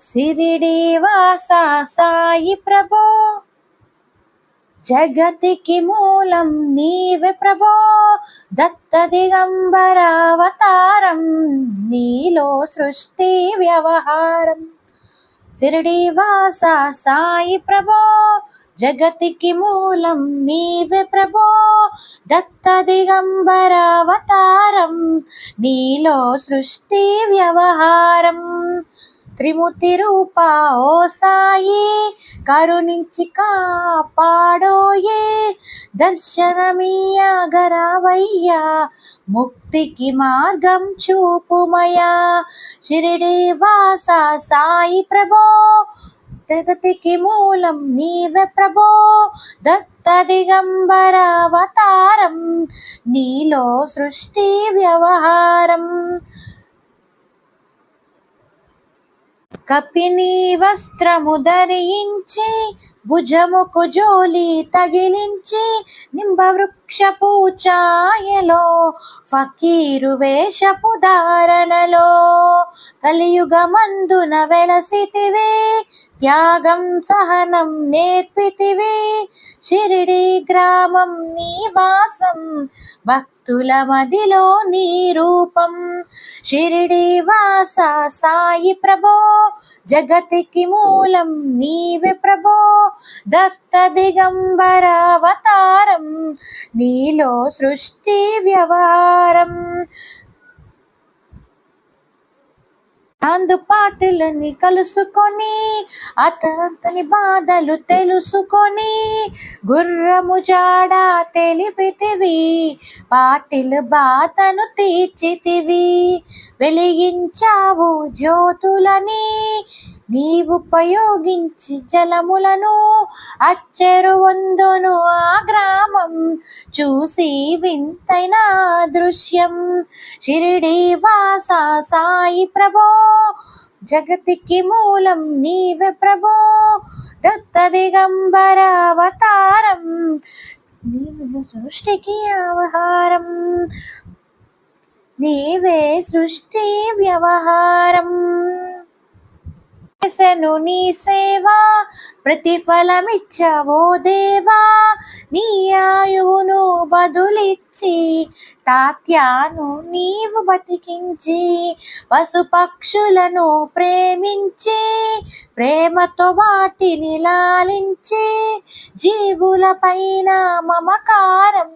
సిరిడి వాసా సాయి ప్రభో, జగతికి మూలం నీవే ప్రభో. దత్త దిగంబర అవతారం, నీలో సృష్టి వ్యవహారం. సిరిడి వాసా సాయి ప్రభో, జగతికి మూలం నీవే ప్రభో. దత్త దిగంబర అవతారం, నీలో సృష్టి వ్యవహారం. త్రిమూర్తి రూప ఓ సాయి, కరుణించి కాపాడోయే. దర్శనమీయగరావయ్యా, ముక్తికి మార్గం చూపుమయా. షిరిడి వాసా సాయి ప్రభో, జగతికి మూలం నీవే ప్రభో. దత్త దిగంబర అవతారం, నీలో సృష్టి వ్యవహారం. కపిని వస్త్రము ధరించి, భుజముకు జోలి తగిలించి, నింబ వృక్షపు ఛాయలో, ఫకీరు వేషపు ధారణలో, కలియుగమందున వెలసితివే. త్యాగం సహనం నేర్పితివే. షిరిడి గ్రామం నీ వాసం, భక్తుల మదిలో నీ రూపం. షిరిడి వాసా సాయి ప్రభో, జగతికి మూలం నీవే ప్రభో. దత్త దిగంబర అవతారం, నీలో సృష్టి వ్యవహారం. అందుపాటులని కలుసుకొని, అతని బాధలు తెలుసుకొని, గుర్రము జాడ తెలిపితివి. పాటిల్ బాధను తీర్చితివి. వెలిగించావు జ్యోతులని, నీవుపయోగించి జలములను. అచ్చెరు వందును ఆ గ్రామం, చూసి వింతైన దృశ్యం. షిరిడి వాసా సాయి ప్రభో, జగతికి మూలం నీవే ప్రభో. దత్త దిగంబర అవతారం, నీవే సృష్టికి వ్యవహారం. నీవే సృష్టి వ్యవహారం. చేసెను నీ సేవా, ప్రతిఫలమిచ్చావో దేవా. నీ ఆయువును బదులిచ్చి, తాత్యాను నీవు బతికించి, పశుపక్షులను ప్రేమించి, ప్రేమతో వాటిని లాలించి, జీవుల పైన మమకారం,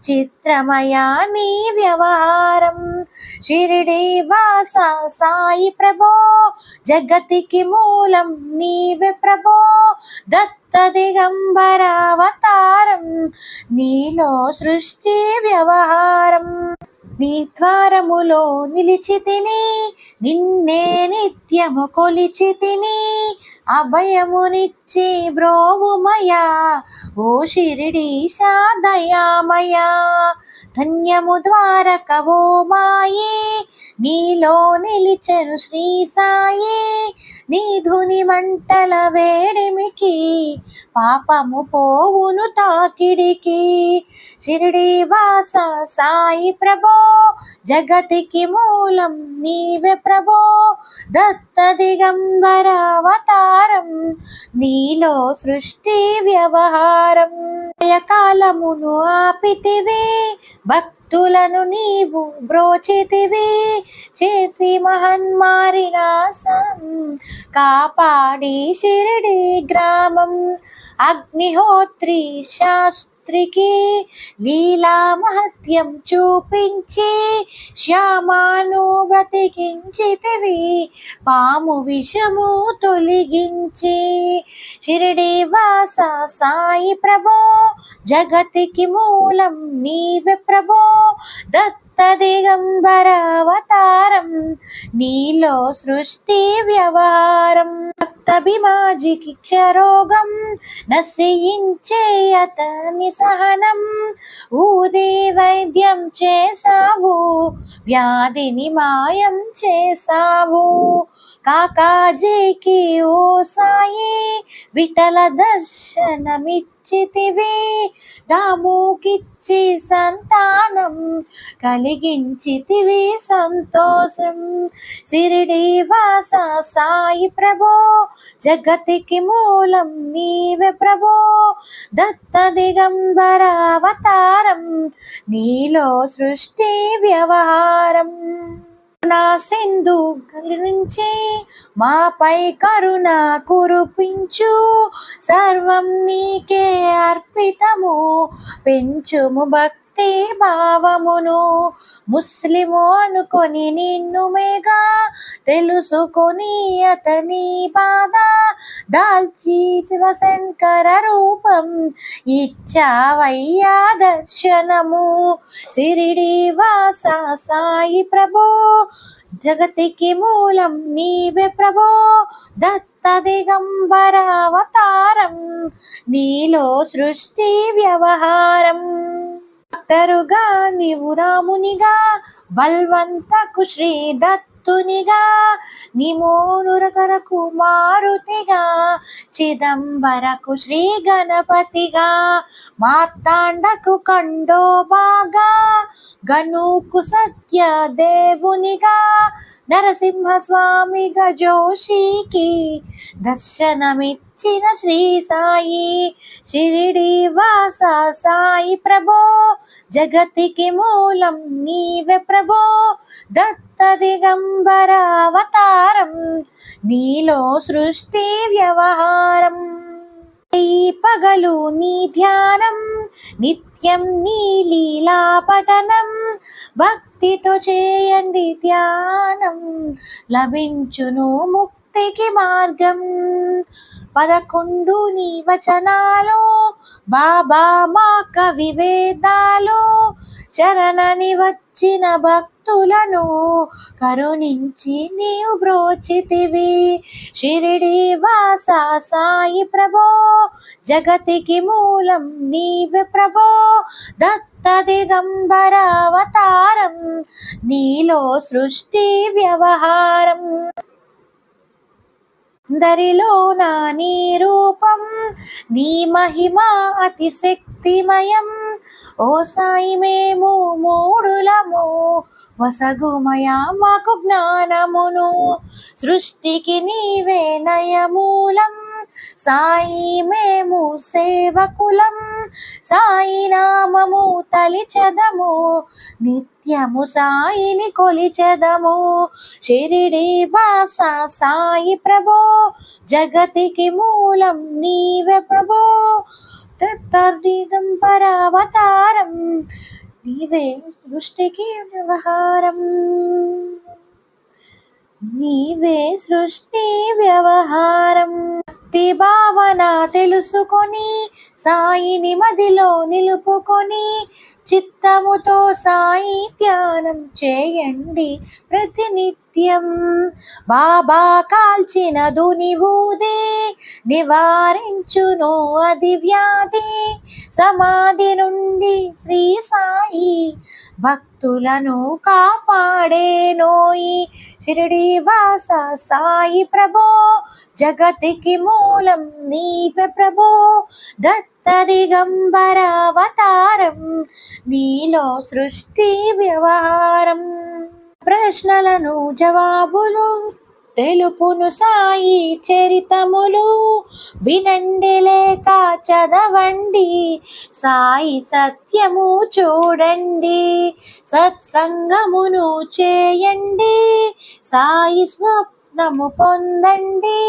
చిత్రమయా నీ వ్యవహారం. షిరిడి వాసా సాయి ప్రభో, జగతికి మూలం నీవే ప్రభో. దత్త దిగంబర అవతారం, నీలో సృష్టి వ్యవహారం. నీ ద్వారములో నిలిచితిని, నిన్నే నిత్యము కొలిచితిని. అభయమునిచ్చి బ్రోవుమయా, ఓ షిరిడీశా దయామయా. ధన్యము ద్వారక ఓ మాయే, నీలో నిలిచెను శ్రీ సాయి. నీ ధుని మంటల వేడిమికి, పాపము పోవును తాకిడికి. షిరిడి వాసా సాయి ప్రభో, జగతికి మూలం నీవే ప్రభో. దత్త దిగంబర అవతారం, నీలో సృష్టి వ్యవహారం. కాలమును ఆపితివి, భక్తులను నీవు బ్రోచితివి. చేసి మహన్మారి నాశం, కాపాడి షిరిడి గ్రామం. అగ్నిహోత్రి శాస్త్రికి లీలా మహత్యం చూపించి, శ్యామాను బ్రతికించితివి. పాము విషము తొలగించి. షిరిడి వాసా సాయి ప్రభో, జగతికి మూలం నీవే ప్రభో. దత్త దిగంబర అవతారం, నీలో సృష్టి వ్యవహారం. భక్తభిమాజికి క్షరోగం, నశయించే అతని సహనం. ఊది వైద్యం చేసావు, వ్యాధిని మాయం చేసావు. కాకాజీకి ఓ సాయి విఠల దర్శనమిచ్చితివి, దాముకిచ్చి సంతానం కలిగించితివి సంతోషం. షిరిడి వాస సాయి ప్రభో, జగతికి మూలం నీవే ప్రభో, దత్త దిగంబర అవతారం, నీలో సృష్టి వ్యవహారం. నా సింధు నుంచి మాపై కరుణ కురిపించు, సర్వం నీకే అర్పితము, పెంచుము భక్తి భావమును. ముస్లిము అనుకొని నిన్ను మేగా తెలుసుకొని అతని బాధ, దాల్చి శివశంకర రూపం ఇచ్చావయ్యా దర్శనము. షిరిడి వాస సాయి ప్రభో, జగతికి మూలం నీవే ప్రభో, దత్త దిగంబర అవతారం, నీలో సృష్టి వ్యవహారం. డాక్టరుగా నీవు రామునిగా, బల్వంతకు శ్రీ దత్తునిగా, నిమోనురకరకు మారుతిగా, చిదంబరకు శ్రీ గణపతిగా, మార్తాండకు కండోబాగా, గనుకు సత్య దేవునిగా, నరసింహస్వామిగా జోషికి దర్శనమిచ్చిన శ్రీ సాయి. షిరిడి వాస సాయి ప్రభో, జగతికి మూలం నీవే ప్రభో, దత్త దిగంబర అవతారం, నీలో సృష్టి వ్యవహారం. ఈ పగలు నీ ధ్యానం, నిత్యం నీ లీలా పఠనం, భక్తితో చేయండి ధ్యానం, లభించును ముక్తికి మార్గం. 11 నీ వచనాలు, బాబా మా కవి వేదాలు, శరణని వచ్చిన భక్తులను కరుణించి నీవు బ్రోచితివి. షిరిడి వాస సాయి ప్రభో, జగతికి మూలం నీవే ప్రభో, దత్త దిగంబర అవతారం, నీలో సృష్టి వ్యవహారం. దరిలోన నీ రూపం, నీ మహిమ అతి శక్తిమయం, ఓ సాయి మేము మూడులము, వసగుమయ మాకు జ్ఞానమును, సృష్టికి నీవే నయమూలం, సాయి మేము సేవకులం, సాయి నామము తలిచెదము, నిత్యము సాయిని కొలిచెదము. షిరిడి వాస సాయి ప్రభో, జగతికి మూలం నీవే ప్రభో, దత్త దిగంబర అవతారం, నీవే సృష్టికి వ్యవహారం, నీవే సృష్టి వ్యవహారం. భక్తి భావన తెలుసుకొని సాయిని మదిలో నిలుపుకొని, చిత్తముతో సాయి ధ్యానం చేయండి ప్రతినిత్యం. బాబా కాల్చిన దునివూది నివారించును అది వ్యాధి, సమాధి నుండి శ్రీ సాయి భక్తులను కాపాడేనోయి. షిరిడి వాస సాయి ప్రభో, జగతికి మూలం నీవే ప్రభో, దత్త దిగంబర అవతారం, నీలో సృష్టి వ్యవహారం. ప్రశ్నలను జవాబులు తెలుపును సాయి చరితములు, వినండి లేక చదవండి, సాయి సత్యము చూడండి, సత్సంగమును చేయండి, సాయి స్వప్నము పొందండి,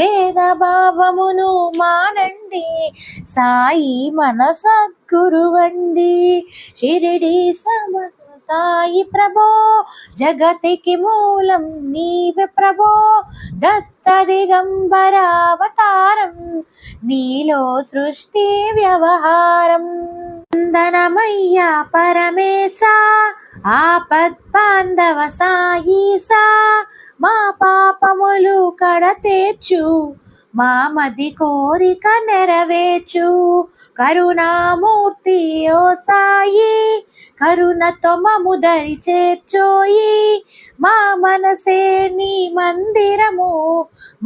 భేదభావమును మానండి, సాయి మన సద్గురువండి. షిరిడి సాయి ప్రభో, జగతికి మూలం నీవే ప్రభో, దత్త దిగంబర అవతారం, నీలో సృష్టి వ్యవహారం. వందనమయ్య పరమేశ, ఆపద్బాంధవ సాయీసా, మా పాపములు కడతేర్చు, మా మది కోరిక నెరవేర్చు కరుణామూర్తి ఓ సాయి, కరుణతో మము దరి చేర్చోయి. మా మనసే నీ మందిరము,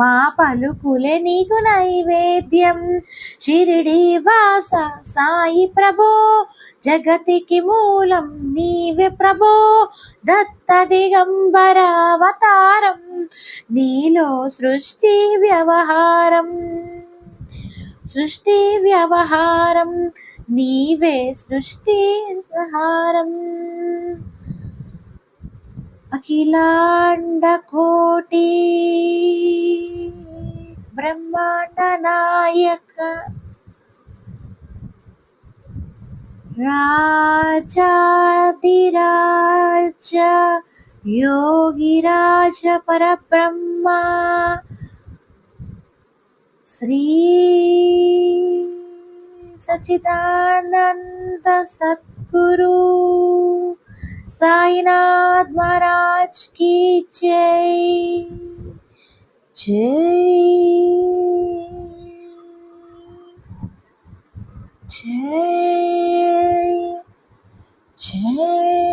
మా పలుకులే నీకు నైవేద్యం. షిరిడి వాస సాయి ప్రభో, జగతికి మూలం నీవే ప్రభో. దత్త దిగంబర అవతారం, నీలో సృష్టి వ్యవహారం, సృష్టి వ్యవహారం నీవే సృష్టి వ్యవహారం. అఖిలాండ కోటి బ్రహ్మాండ నాయక రాజాదిరాజ యోగిరాజ పరబ్రహ్మ శ్రీ సచ్చిదానంద సద్గురు సాయినాథ్ మహారాజ్ की जय जय जय जय।